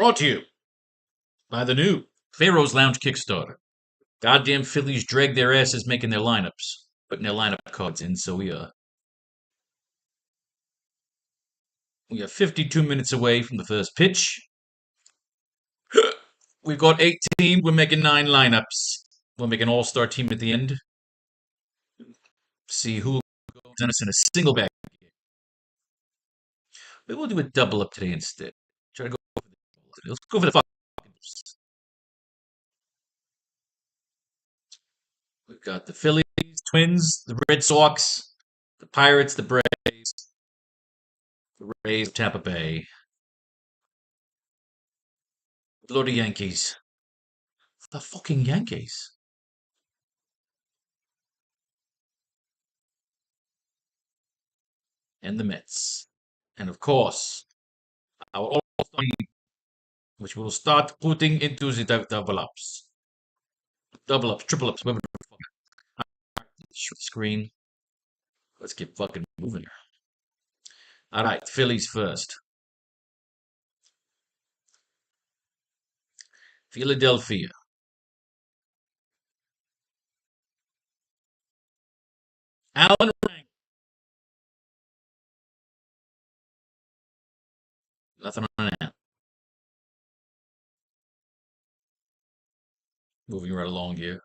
Brought to you by the new Faro's Lounge Kickstarter. Goddamn Phillies drag their asses making their lineups, putting their lineup cards in, so we are 52 minutes away from the first pitch. We've got 8 teams. We're making 9 lineups. We'll make an all-star team at the end. See who goes in us in a single bag. Maybe we'll do a double up today instead. Try to go for the Let's go for the fucking. We've got the Phillies, Twins, the Red Sox, the Pirates, the Rays, Tampa Bay, Florida Yankees. The fucking Yankees. And the Mets. And of course, our all-star team, which we'll start putting into the double ups. Double ups, triple ups, whatever the fuck. Screen. Let's get fucking moving here. All right, Phillies first. Philadelphia. Alan Rank. Nothing on that. Moving right along here.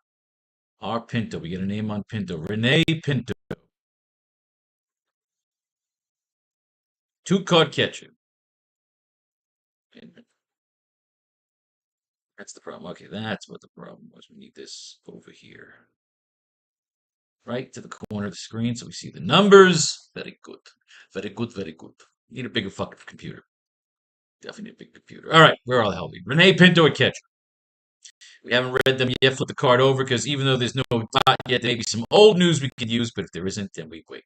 R. Pinto. We get a name on Pinto. Renee Pinto. 2-card catcher. That's the problem. Okay, that's what the problem was. We need this over here. Right to the corner of the screen so we see the numbers. Very good. Very good, very good. Need a bigger fucking computer. Definitely need a big computer. All right, where all the hell are we? Renee Pinto at catcher. We haven't read them yet. Flip the card over because even though there's no dot yet, there may be some old news we could use, but if there isn't, then we wait.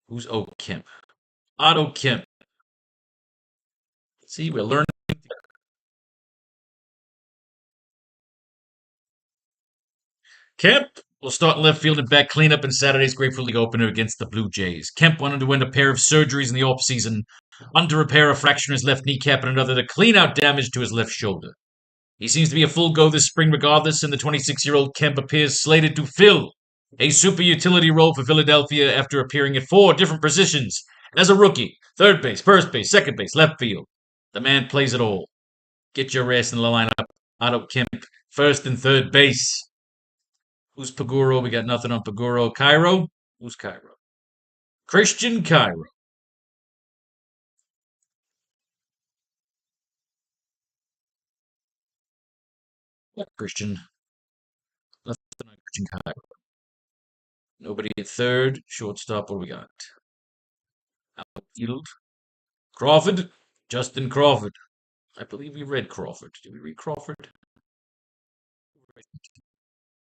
Who's Kemp? Otto Kemp. See, we're learning. Kemp will start in left field and back cleanup in Saturday's Grateful League opener against the Blue Jays. Kemp went underwent a pair of surgeries in the offseason, one to repair a fracture in his left kneecap and another to clean out damage to his left shoulder. He seems to be a full go this spring regardless, and the 26-year-old Kemp appears slated to fill a super utility role for Philadelphia after appearing at 4 different positions as a rookie: third base, first base, second base, left field. The man plays it all. Get your ass in the lineup. Otto Kemp, first and third base. Who's Paguro? We got nothing on Paguro. Cairo? Who's Cairo? Christian Cairo. Christian. Nothing on Christian Cairo. Nobody at third. Shortstop, what do we got? Outfield. Crawford. Justin Crawford. I believe we read Crawford. Did we read Crawford?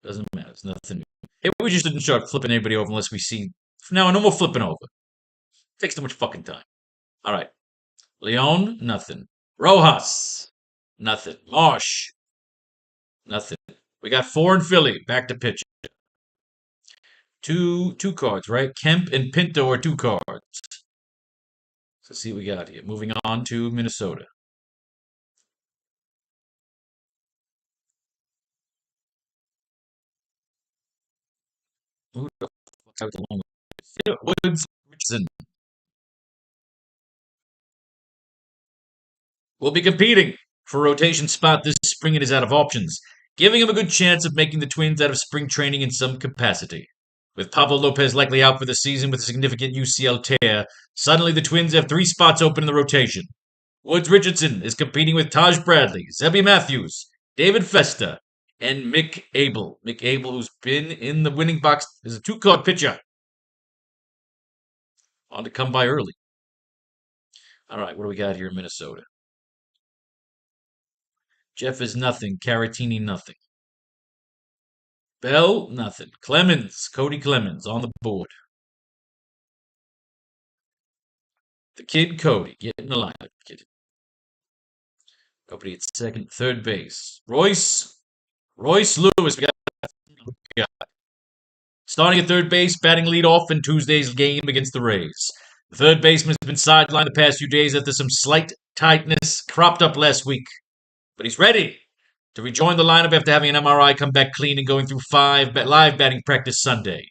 Doesn't matter. It's nothing new. Hey, we just didn't start flipping anybody over unless we see. From now on, no more flipping over. Takes too much fucking time. All right. Leon, nothing. Rojas, nothing. Marsh, nothing. We got 4 in Philly. Back to pitching. Two cards, right? Kemp and Pinto are 2 cards. Let's see what we got here. Moving on to Minnesota. Who the fuck's out the long Woods Richardson. Will be competing for a rotation spot this spring and is out of options, giving him a good chance of making the Twins out of spring training in some capacity. With Pablo Lopez likely out for the season with a significant UCL tear, suddenly the Twins have 3 spots open in the rotation. Woods Richardson is competing with Taj Bradley, Zebby Matthews, David Festa, and Mick Abel. Mick Abel, who's been in the winning box, is a 2-card pitcher. On to come by early. All right, what do we got here in Minnesota? Jeff is nothing. Caratini, nothing. Bell, nothing. Clemens, Cody Clemens on the board. The kid Cody, get in the lineup, kid. Nobody at second, third base. Royce Lewis. We got. Starting at third base, batting leadoff in Tuesday's game against the Rays. The third baseman has been sidelined the past few days after some slight tightness cropped up last week, but he's ready to rejoin the lineup after having an MRI come back clean and going through 5 live batting practice Sunday.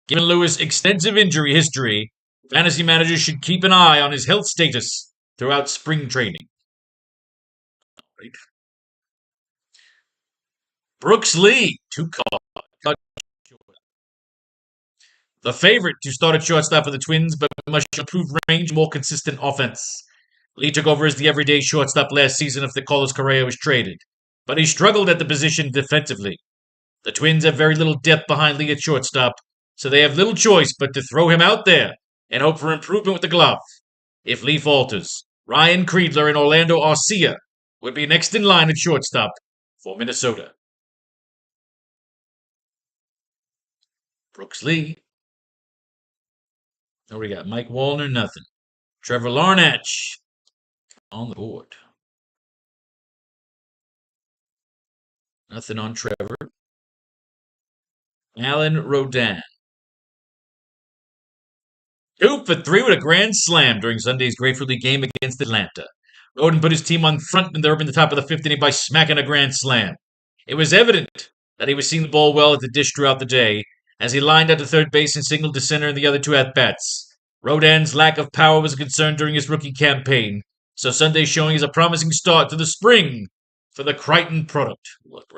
Given Lewis' extensive injury history, fantasy managers should keep an eye on his health status throughout spring training. Right. Brooks Lee, 2 card. The favorite to start at shortstop for the Twins, but must improve range, more consistent offense. Lee took over as the everyday shortstop last season after Carlos Correa was traded, but he struggled at the position defensively. The Twins have very little depth behind Lee at shortstop, so they have little choice but to throw him out there and hope for improvement with the glove. If Lee falters, Ryan Creedler and Orlando Arcia would be next in line at shortstop for Minnesota. Brooks Lee. What do we got? Mike Wallner, nothing. Trevor Larnach on the board. Nothing on Trevor. Alan Rodin. 2 for 3 with a grand slam during Sunday's Grateful League game against Atlanta. Rodin put his team on front in the top of the 5th inning by smacking a grand slam. It was evident that he was seeing the ball well at the dish throughout the day, as he lined out to third base and signaled to center in the other 2 at-bats. Rodin's lack of power was a concern during his rookie campaign, so Sunday's showing is a promising start to the spring for the Crichton product. Look,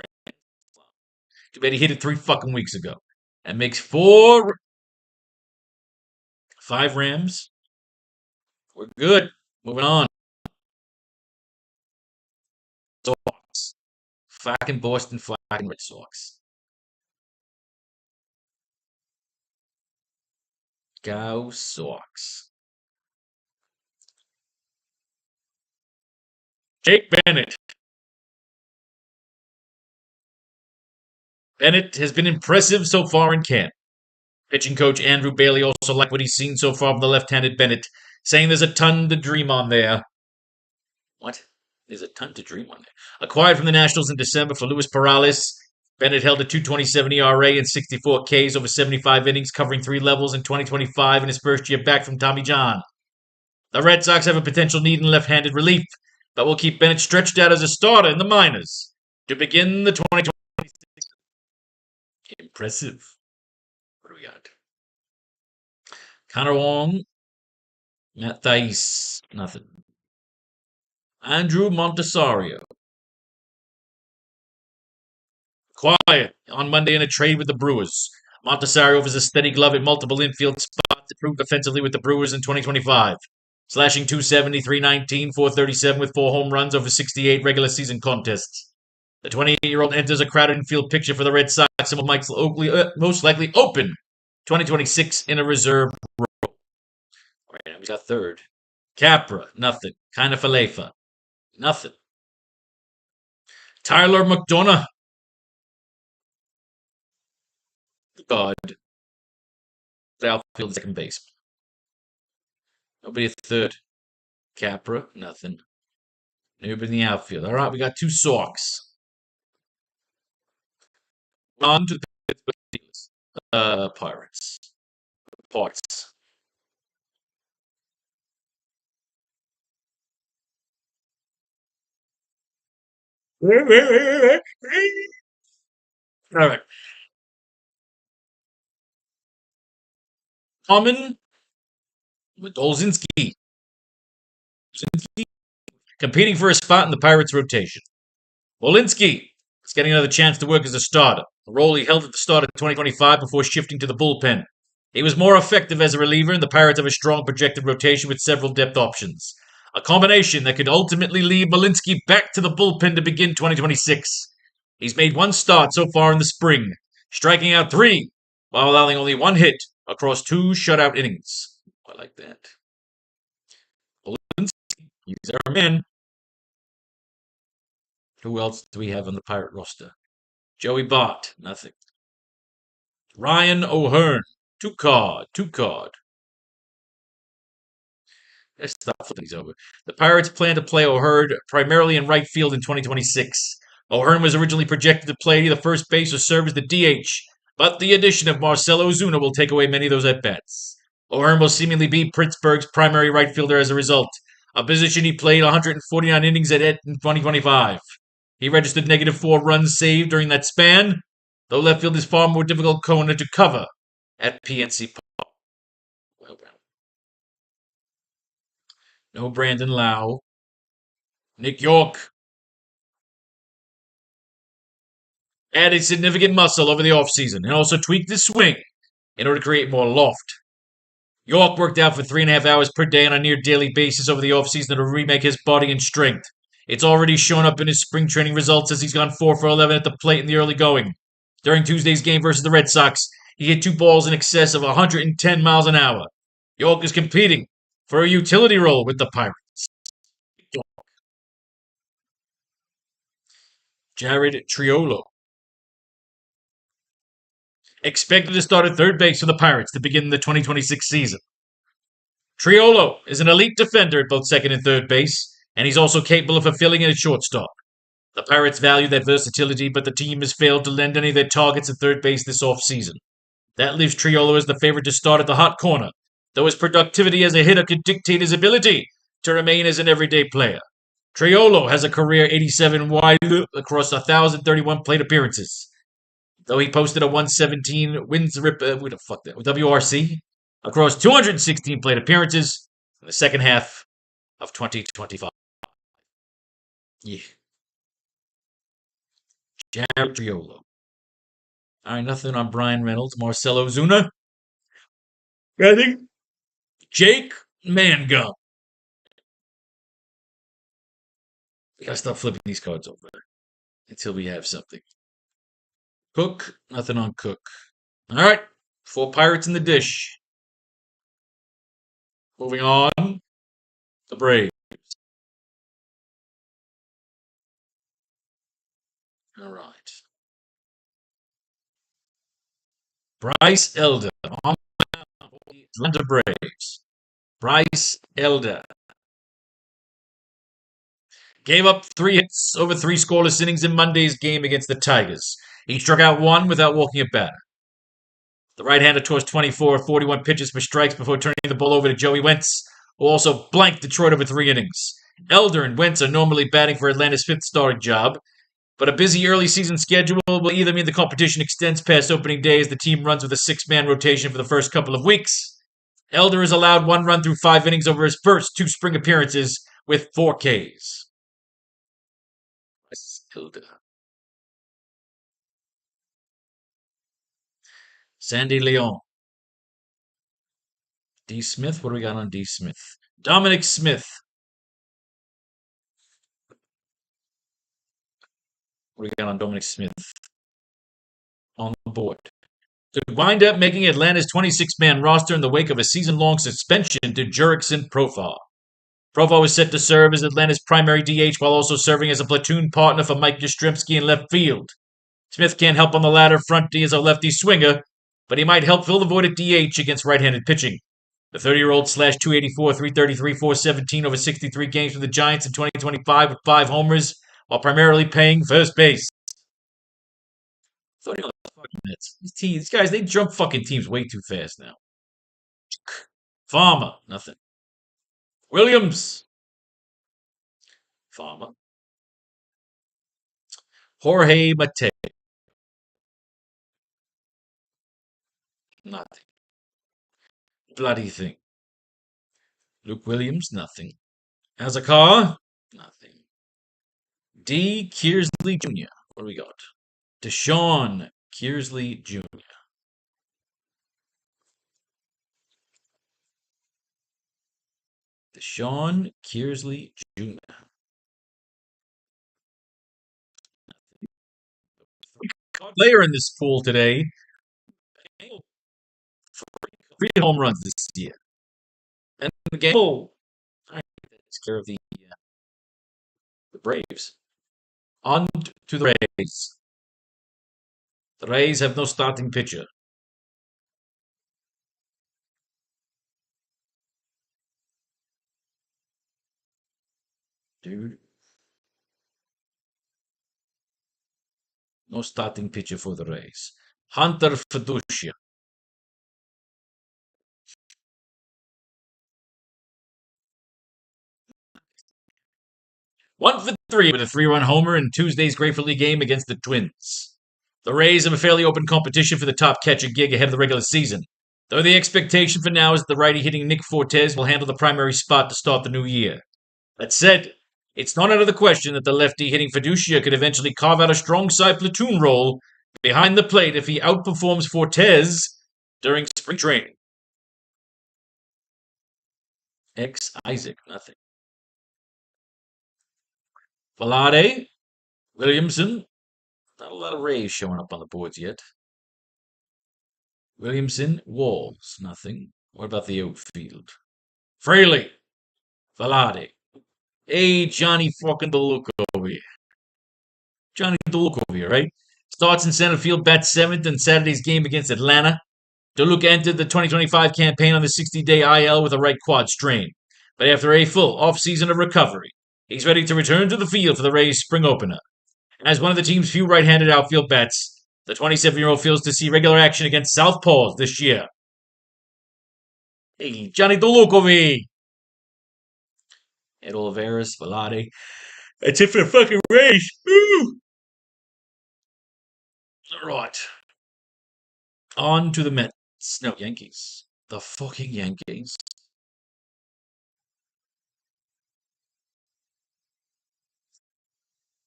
too bad he hit it 3 fucking weeks ago. That makes 5 Rams. We're good. Moving on. Sox. Fucking Boston fucking Red Sox. Go Sox. Jake Bennett. Bennett has been impressive so far in camp. Pitching coach Andrew Bailey also liked what he's seen so far from the left-handed Bennett, saying there's a ton to dream on there. What? There's a ton to dream on there. Acquired from the Nationals in December for Luis Perales, Bennett held a 2.27 ERA and 64 Ks over 75 innings, covering 3 levels in 2025 in his first year back from Tommy John. The Red Sox have a potential need in left-handed relief, but will keep Bennett stretched out as a starter in the minors to begin the 2026 season. Impressive. What do we got? Connor Wong, Matt Thaiss, nothing. Andrew Montesario. Quiet on Monday in a trade with the Brewers. Montesario offers a steady glove at multiple infield spots, improved defensively with the Brewers in 2025. Slashing 270, 319, 437 with 4 home runs over 68 regular season contests. The 28-year-old enters a crowded infield picture for the Red Sox and will most likely open 2026 in a reserve role. All right, now we got third. Capra, nothing. Kind of Falefa, nothing. Tyler McDonough. God. Outfield, second base. Nobody at third. Capra, nothing. Nobody in the outfield. All right, we got 2 Sox. On to the Pittsburgh Steelers. Pirates. Parts. All right. Common with Olszynski. Competing for a spot in the Pirates' rotation. Wolinski is getting another chance to work as a starter, a role he held at the start of 2025 before shifting to the bullpen. He was more effective as a reliever, and the Pirates have a strong projected rotation with several depth options. A combination that could ultimately lead Wolinski back to the bullpen to begin 2026. He's made 1 start so far in the spring, striking out 3 while allowing only 1 hit across 2 shutout innings. I like that. Wolinski, he's our man. Who else do we have on the Pirate roster? Joey Bott, nothing. Ryan O'Hearn, 2 card. Let's stop flipping these over. The Pirates plan to play O'Hearn primarily in right field in 2026. O'Hearn was originally projected to play the first base or serve as the DH, but the addition of Marcell Ozuna will take away many of those at-bats. O'Hearn will seemingly be Pittsburgh's primary right fielder as a result. a position he played 149 innings at in 2025. He registered -4 runs saved during that span, though left field is far more difficult corner to cover at PNC Park. No Brandon Lau. Nick York added significant muscle over the offseason and also tweaked his swing in order to create more loft. York worked out for 3.5 hours per day on a near daily basis over the offseason to remake his body and strength. It's already shown up in his spring training results as he's gone 4 for 11 at the plate in the early going. During Tuesday's game versus the Red Sox, he hit 2 balls in excess of 110 miles an hour. York is competing for a utility role with the Pirates. Jared Triolo. Expected to start at third base for the Pirates to begin the 2026 season. Triolo is an elite defender at both second and third base, and he's also capable of fulfilling at shortstop. The Pirates value that versatility, but the team has failed to lend any of their targets at third base this offseason. That leaves Triolo as the favorite to start at the hot corner, though his productivity as a hitter could dictate his ability to remain as an everyday player. Triolo has a career 87 wide across 1,031 plate appearances, though he posted a 117 WRC across 216 plate appearances in the second half of 2025. Yeah. Jared Triolo. All right, nothing on Brian Reynolds, Marcelo Zuna. I think Jake Mangum. We gotta stop flipping these cards over until we have something. Cook, nothing on Cook. All right, 4 Pirates in the dish. Moving on, the Braves. All right. Bryce Elder on the Atlanta Braves. Bryce Elder gave up 3 hits over 3 scoreless innings in Monday's game against the Tigers. He struck out 1 without walking a batter. The right-hander tossed 24 of 41 pitches for strikes before turning the ball over to Joey Wentz, who also blanked Detroit over 3 innings. Elder and Wentz are normally batting for Atlanta's 5th starting job, but a busy early season schedule will either mean the competition extends past opening day as the team runs with a 6-man rotation for the first couple of weeks. Elder has allowed 1 run through 5 innings over his first 2 spring appearances with 4 Ks. Elder. Sandy Leon. D. Smith. What do we got on D. Smith? Dominic Smith. What do we got on Dominic Smith? On the board. To wind up making Atlanta's 26-man roster in the wake of a season-long suspension to Jurickson Profar. Profar was set to serve as Atlanta's primary DH while also serving as a platoon partner for Mike Yastrzemski in left field. Smith can't help on the latter front D as a lefty swinger, but he might help fill the void at DH against right-handed pitching. The 30-year-old slashed 284, 333, 417 over 63 games for the Giants in 2025 with 5 homers, while primarily playing first base. These guys, they jump fucking teams way too fast now. Farmer, nothing. Williams. Farmer. Jorge Mateo. Nothing. Bloody thing. Luke Williams, nothing. Azakar, nothing. D. Kearsley Jr. What do we got? Deshaun Kearsley Jr. Deshaun Kearsley Jr. Player in this pool today. 3 home runs this year. And the game takes care of the Braves. On to the Rays. The Rays have no starting pitcher. Dude. No starting pitcher for the Rays. Hunter Fiducia. 1 for 3 with a 3-run homer in Tuesday's Grateful League game against the Twins. The Rays have a fairly open competition for the top catcher gig ahead of the regular season, though the expectation for now is that the righty hitting Nick Fortes will handle the primary spot to start the new year. That said, it's not out of the question that the lefty hitting Fiducia could eventually carve out a strong side platoon role behind the plate if he outperforms Fortes during spring training. X Isaac, nothing. Vlade, Williamson. Not a lot of Rays showing up on the boards yet. Williamson, Walls, nothing. What about the outfield? Fraley, Vlade. Hey, Johnny fucking DeLuca over here. Johnny DeLuca over here, right? Starts in center field, bats 7th in Saturday's game against Atlanta. DeLuca entered the 2025 campaign on the 60-day IL with a right quad strain. But after a full offseason of recovery, he's ready to return to the field for the Rays' spring opener. As one of the team's few right-handed outfield bats, the 27-year-old feels to see regular action against Southpaws this year. Hey, Johnny DeLuca. Ed Olivares, Vlade. That's it for the fucking Rays. Woo! All right. On to the Mets. No, Yankees. The fucking Yankees.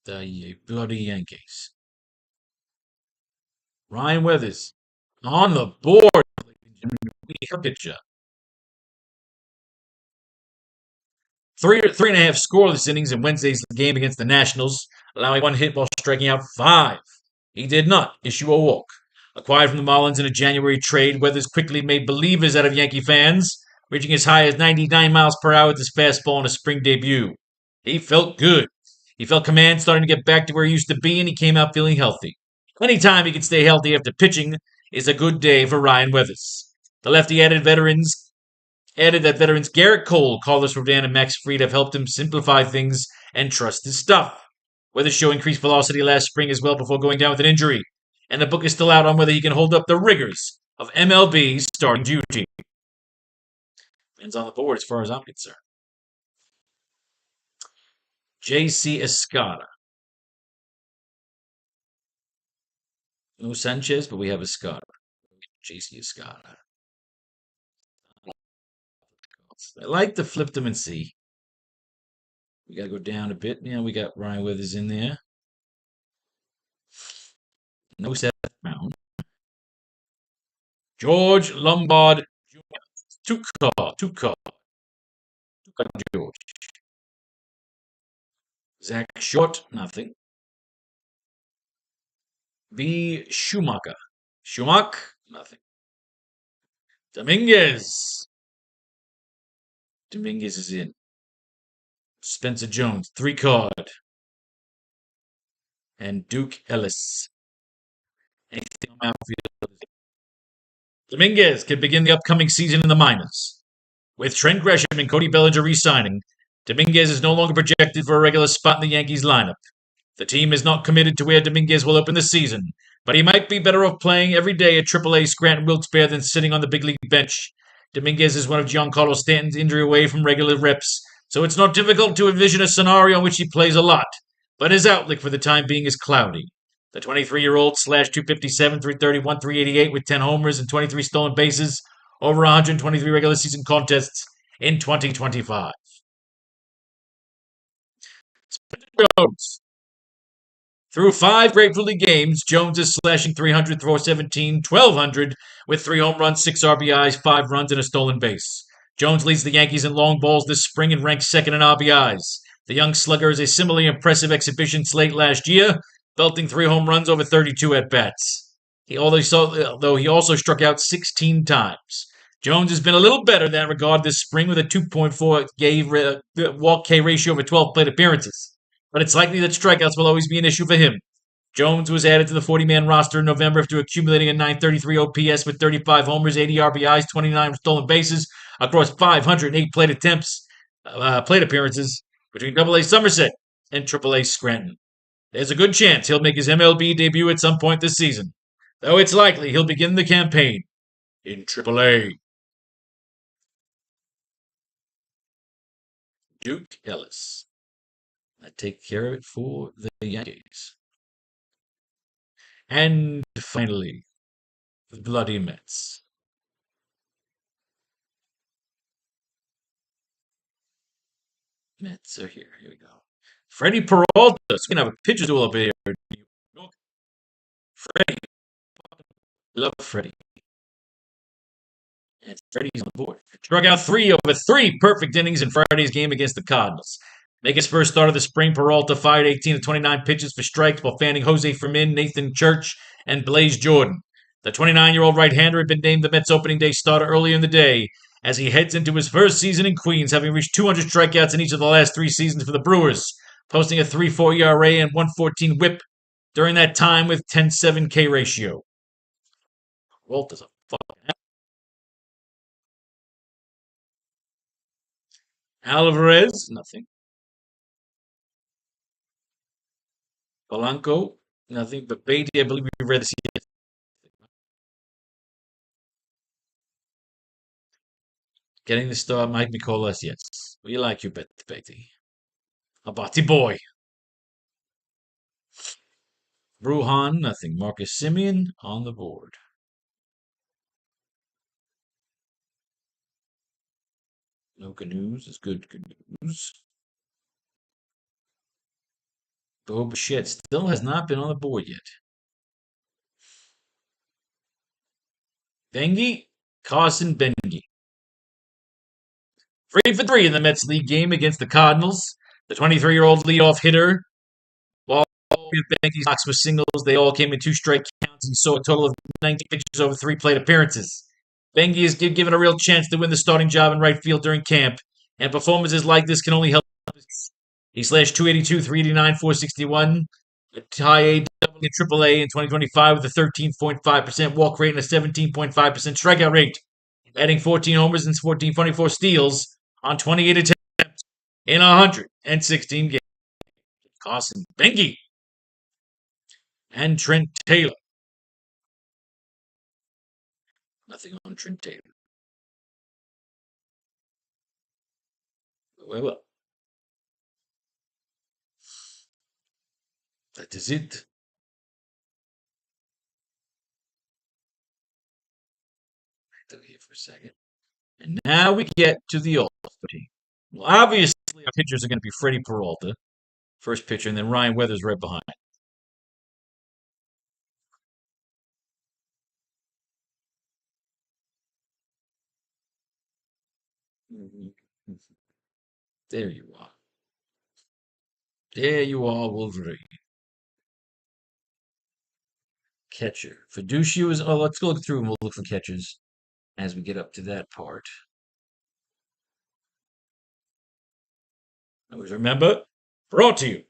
The bloody Yankees. Ryan Weathers on the board. Picture. 3.5 scoreless innings in Wednesday's game against the Nationals, allowing 1 hit while striking out 5. He did not issue a walk. Acquired from the Marlins in a January trade, Weathers quickly made believers out of Yankee fans, reaching as high as 99 miles per hour with his fastball in a spring debut. He felt good. He felt command starting to get back to where he used to be, and he came out feeling healthy. Anytime he can stay healthy after pitching is a good day for Ryan Weathers. The lefty added that veterans Garrett Cole, Carlos Rodon, and Max Fried have helped him simplify things and trust his stuff. Weathers showed increased velocity last spring as well before going down with an injury, and the book is still out on whether he can hold up the rigors of MLB starting duty. Man's on the board as far as I'm concerned. J.C. Escada. No Sanchez, but we have Escada. J.C. Escada. I like to flip them and see. We got to go down a bit. Yeah, we got Ryan Weathers in there. No Seth Mound. George Lombard Jr. Two-car. George. Zach Short, nothing. B. Schumacher, nothing. Dominguez is in. Spencer Jones, 3-card. And Duke Ellis. Anything on outfield? Dominguez could begin the upcoming season in the minors. With Trent Gresham and Cody Bellinger re-signing, Dominguez is no longer projected for a regular spot in the Yankees lineup. The team is not committed to where Dominguez will open the season, but he might be better off playing every day at AAA Scranton Wilkes-Barre than sitting on the big league bench. Dominguez is one of Giancarlo Stanton's injury away from regular reps, so it's not difficult to envision a scenario in which he plays a lot, but his outlook for the time being is cloudy. The 23-year-old slashed .257, .331, .388 with 10 homers and 23 stolen bases over 123 regular season contests in 2025. Jones. Through 5 Grateful League games, Jones is slashing .300, .417, .1200 with 3 home runs, 6 RBIs, 5 runs, and a stolen base. Jones leads the Yankees in long balls this spring and ranks second in RBIs. The young slugger is a similarly impressive exhibition slate last year, belting 3 home runs over 32 at-bats. Though he also struck out 16 times. Jones has been a little better in that regard this spring with a 2.4 walk K ratio over 12 plate appearances. But it's likely that strikeouts will always be an issue for him. Jones was added to the 40-man roster in November after accumulating a .933 OPS with 35 homers, 80 RBIs, 29 stolen bases across 508 plate appearances between AA Somerset and AAA Scranton. There's a good chance he'll make his MLB debut at some point this season, though it's likely he'll begin the campaign in AAA. Duke Ellis. I take care of it for the Yankees. And finally, the bloody Mets. Mets are here. Here we go. Freddie Peralta. So we can have a pitcher's duel up here. Freddie. Love Freddie. And Freddie's on the board. Struck out three over three perfect innings in Friday's game against the Cardinals. Make his first start of the spring, Peralta fired 18 of 29 pitches for strikes while fanning Jose Fermin, Nathan Church, and Blaze Jordan. The 29-year-old right-hander had been named the Mets opening day starter earlier in the day as he heads into his first season in Queens, having reached 200 strikeouts in each of the last three seasons for the Brewers, posting a 3.4 ERA and 1.14 WHIP during that time with 10.7 K ratio. Peralta's a fucking Alvarez, nothing. Polanco, nothing. But Beatty, I believe we read this yet. Getting the start, Mike Mikolas, yes. We like you, Beatty. Abati boy. Bruhan, nothing. Marcus Simeon on the board. No good news is good news. Bo Bichette still has not been on the board yet. Bengi, Carson Bengi. 3 for 3 in the Mets League game against the Cardinals. The 23-year-old leadoff hitter, while Bengi's box with singles, they all came in two strike counts and saw a total of 19 pitches over three plate appearances. Bengi is given a real chance to win the starting job in right field during camp, and performances like this can only help. He slashed 282, 389, 461, a high A double in AAA in 2025 with a 13.5% walk rate and a 17.5% strikeout rate, adding 14 homers and 24 steals on 28 attempts in 116 games. Carson Bengi and Trent Taylor. Nothing on Trent Taylor. Well, that is it. Here for a second. And now we get to the All-Star team. Well, obviously, our pitchers are going to be Freddie Peralta, first pitcher, and then Ryan Weathers right behind. There you are. There you are, Wolverine. Catcher. Fiducia is. Oh, let's go look through and we'll look for catchers as we get up to that part. Always remember, brought to you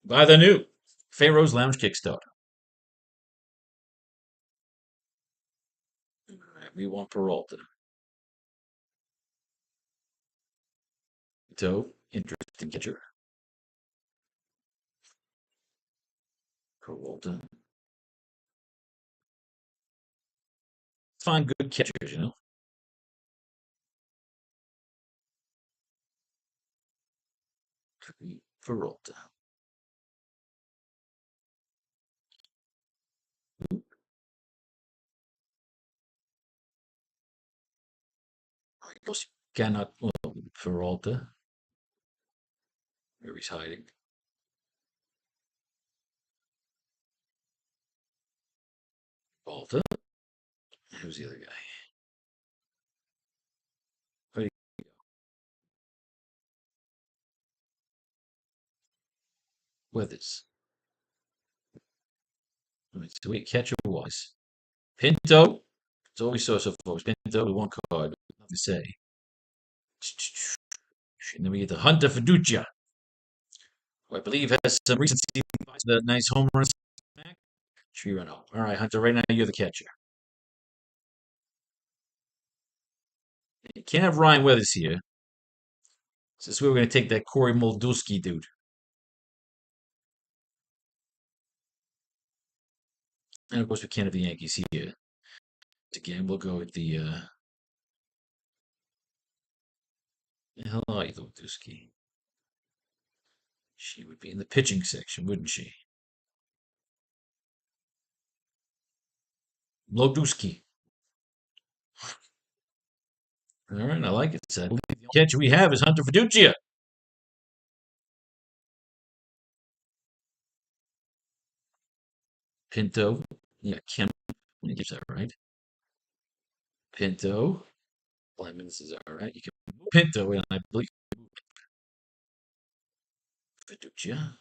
by the new Faro's Lounge Kickstarter. We want Peralta. So, interesting catcher. Peralta. Find good catchers, you know. Peralta. Cannot. Well, Peralta. Where he's hiding. Peralta. Who's the other guy? Where you go? Weathers. All right, so wait, catcher wise. Pinto. It's always so folks. Pinto with one card. Nothing to say. And then we get the Hunter Fiducia, who I believe has some recency bias, the nice home run. Tree run out. All right, Hunter, right now you're the catcher. You can't have Ryan Weathers here. So this is where we're going to take that Corey Moldulski dude. And of course, we can't have the Yankees here. Again, we'll go with the. The hell are you, Moldulski? She would be in the pitching section, wouldn't she? Loduski. All right, I like it. So I believe the catcher we have is Hunter Fiducia. Pinto. Yeah, Kemp. I guess that right. Pinto. Clemens is all right. You can move Pinto, and I believe Fiducia.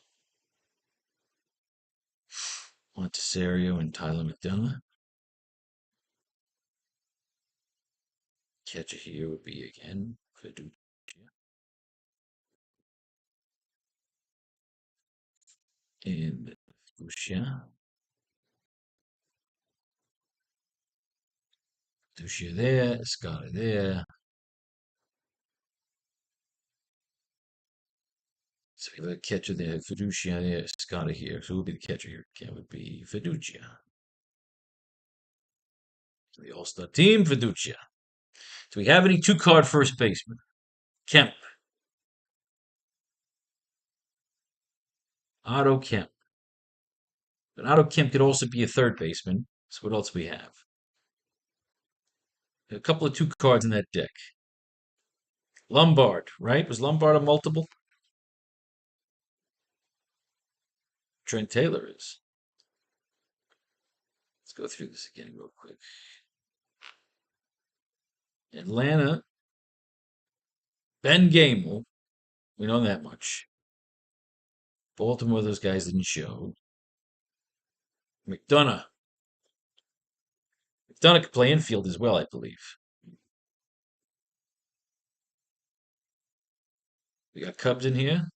Montesario and Tyler McDonough. Catcher here would be again Fiducia. And Fiducia. Fiducia there. Escada there. So we have a catcher there. Fiducia there. Escada here. So who would be the catcher here? It would be Fiducia. The All-Star team, Fiducia. Do we have any two-card first baseman? Kemp. Otto Kemp. But Otto Kemp could also be a third baseman. So what else we have? A couple of two cards in that deck. Lombard, right? Was Lombard a multiple? Trent Taylor is. Let's go through this again real quick. Atlanta. Ben Gamel. We know that much. Baltimore, those guys didn't show. McDonough. McDonough could play infield as well, I believe. We got Cubs in here.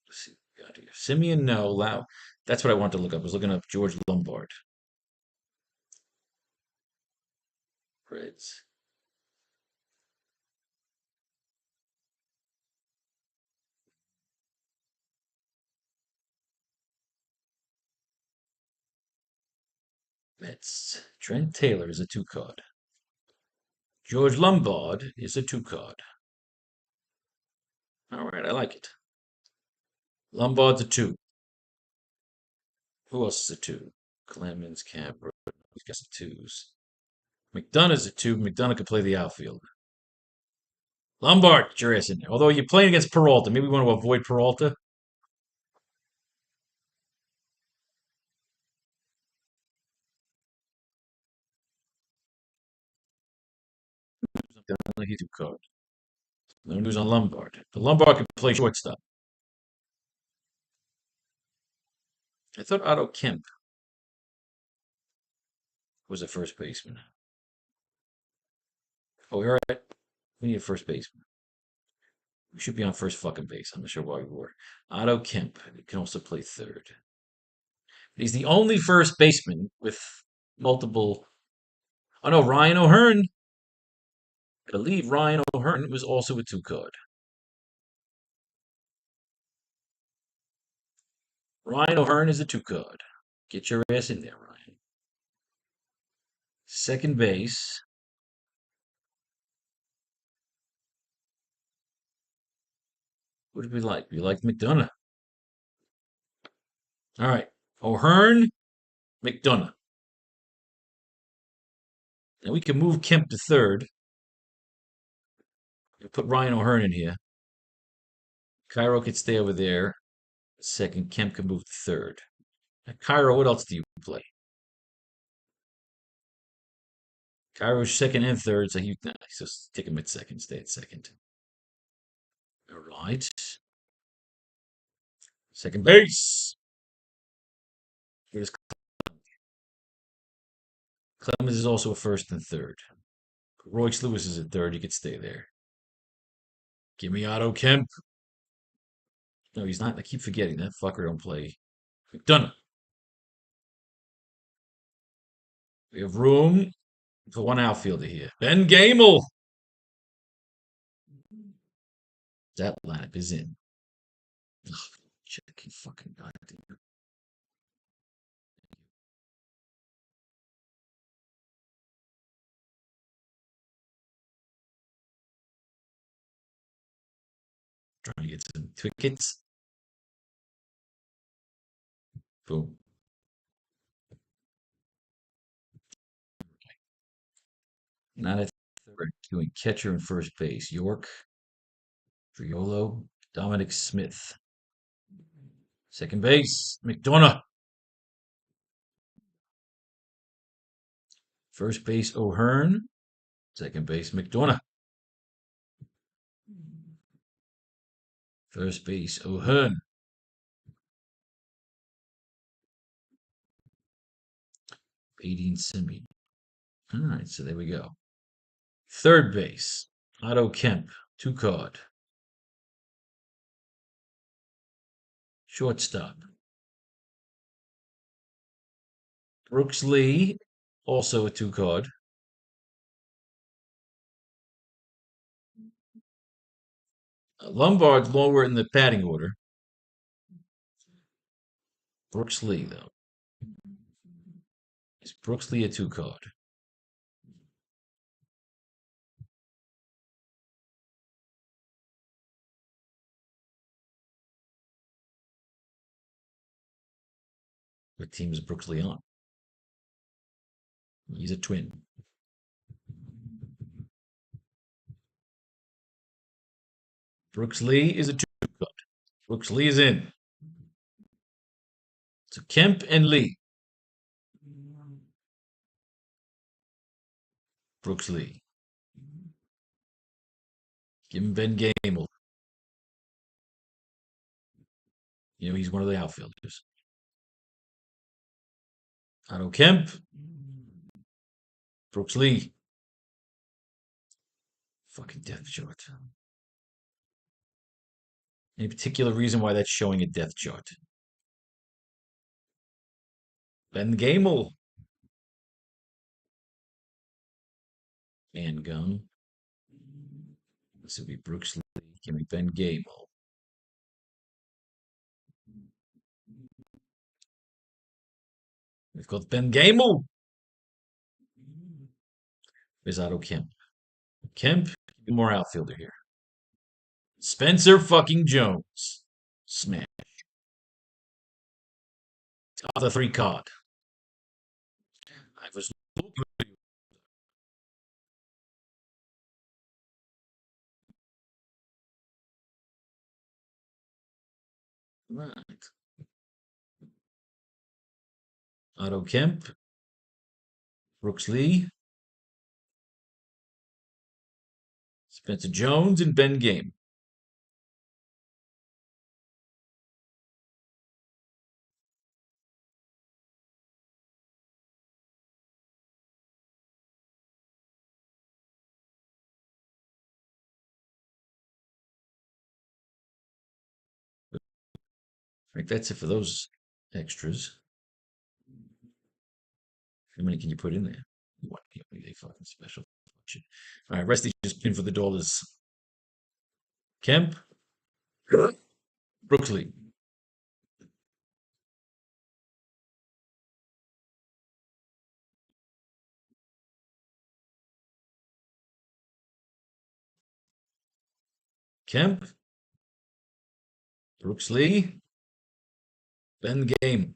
Let's see what we got here. Simeon, no. Lau. That's what I wanted to look up. I was looking up George Lombard. Reds. Mets. Trent Taylor is a two card. George Lombard is a two card. All right, I like it. Lombard's a two. Who else is a two? Clemens, Camper. He's got some twos. McDonough's a two. McDonough could play the outfield. Lombard, get your ass in there. Although you're playing against Peralta, maybe we want to avoid Peralta. He's two card. No news on Lombard. But Lombard can play shortstop. I thought Otto Kemp was a first baseman. Oh, you're right. We need a first baseman. We should be on first fucking base. I'm not sure why we were. Otto Kemp can also play third. He's the only first baseman with multiple. Oh no, Ryan O'Hearn. I believe Ryan O'Hearn was also a two card. Ryan O'Hearn is a two card. Get your ass in there, Ryan. Second base. What did we like? We liked McDonough. All right. O'Hearn, McDonough. Now we can move Kemp to third. And put Ryan O'Hearn in here. Cairo could stay over there. Second, Kemp can move to third. Now, Cairo, what else do you play? Cairo's second and third, so he's just take him at second, stay at second. All right. Second base. Here's Clemens is also a first and third. Royce Lewis is a third. He could stay there. Give me Otto Kemp. No, he's not. I keep forgetting that fucker don't play. McDonough. We have room for one outfielder here. Ben Gamel. That lineup is in. Ugh, shit, I keep fucking goddamn. Trying to get some tickets. Boom. Not at third. Doing catcher and first base. York, Triolo, Dominic Smith. Second base, McDonough. First base, O'Hearn. Second base, McDonough. First base, O'Hearn. Aideen Simeon. All right, so there we go. Third base, Otto Kemp, 2 card. Shortstop, Brooks Lee, also a 2 card. Lombard's lower in the batting order. Brooks Lee, though. Is Brooks Lee a 2 card? What team is Brooks Lee on? He's a Twin. Brooks Lee is a 2 card. Brooks Lee is in. So Kemp and Lee. Brooks Lee. Give him Ben Gamel. He's one of the outfielders. Otto Kemp. Brooks Lee. Fucking depth chart. Any particular reason why that's showing a depth chart? Ben Gamel. Handgun. This would be Brooks Lee. Give me Ben Gamel. We've got Ben Gamel. There's Otto Kemp. Kemp, more outfielder here. Spencer fucking Jones. Smash. Other 3 card. I was looking for you. Right. Otto Kemp. Brooks Lee. Spencer Jones and Ben Game. Right, that's it for those extras. How many can you put in there? What? They fucking special function. All right, rest just in for the dollars. Kemp. Brooks Lee. Kemp. Brooks Lee. Ben Game.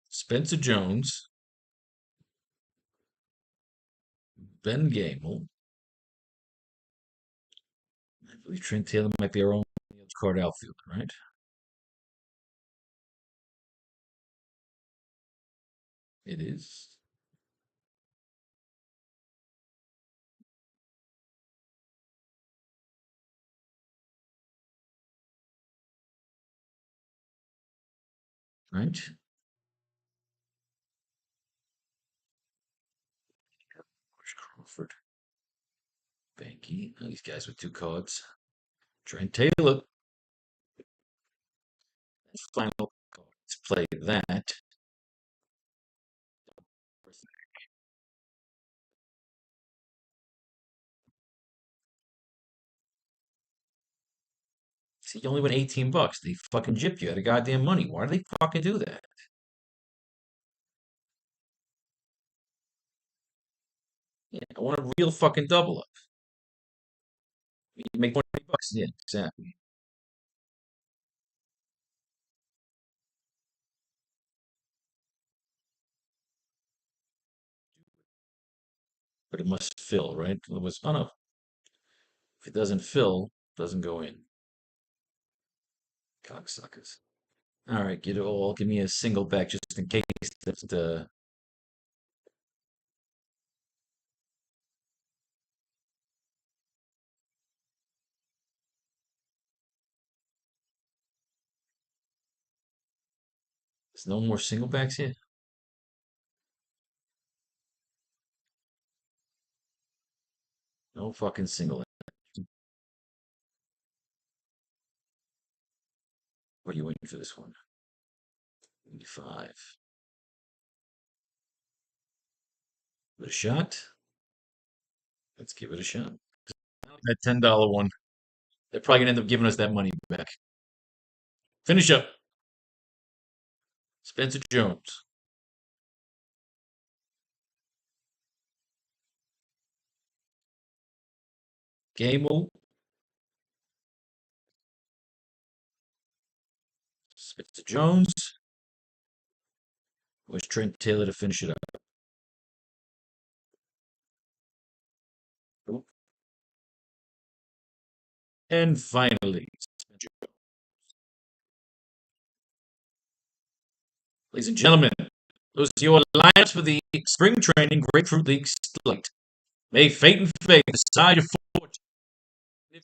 Spencer Jones. Ben Gamel. I believe Trent Taylor might be our only card outfielder, right? It is. Right? Where's Crawford? Banky. Oh, these guys with 2 cards. Trent Taylor. Final card. Let's play that. See, you only win $18. They fucking gypped you out of goddamn money. Why do they fucking do that? Yeah, I want a real fucking double up. You make $20. Yeah, exactly. But it must fill, right? Otherwise, oh no. If it doesn't fill, it doesn't go in. Cocksuckers. All right, get it all. Give me a single back just in case that there's no more single backs here. No fucking single. What are you waiting for this one? 85. Give it a shot. Let's give it a shot. That $10 one. They're probably gonna end up giving us that money back. Finish up. Spencer Jones. Gamel. Spencer Jones. Where's Trent Taylor to finish it up? And finally, ladies and gentlemen, those are your lineups for the Spring Training Grapefruit League slate. May fate and fate decide your fortune.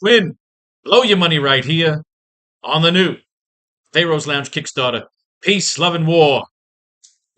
Win. Blow your money right here on the new Faro's Lounge Kickstarter. Peace, love, and war.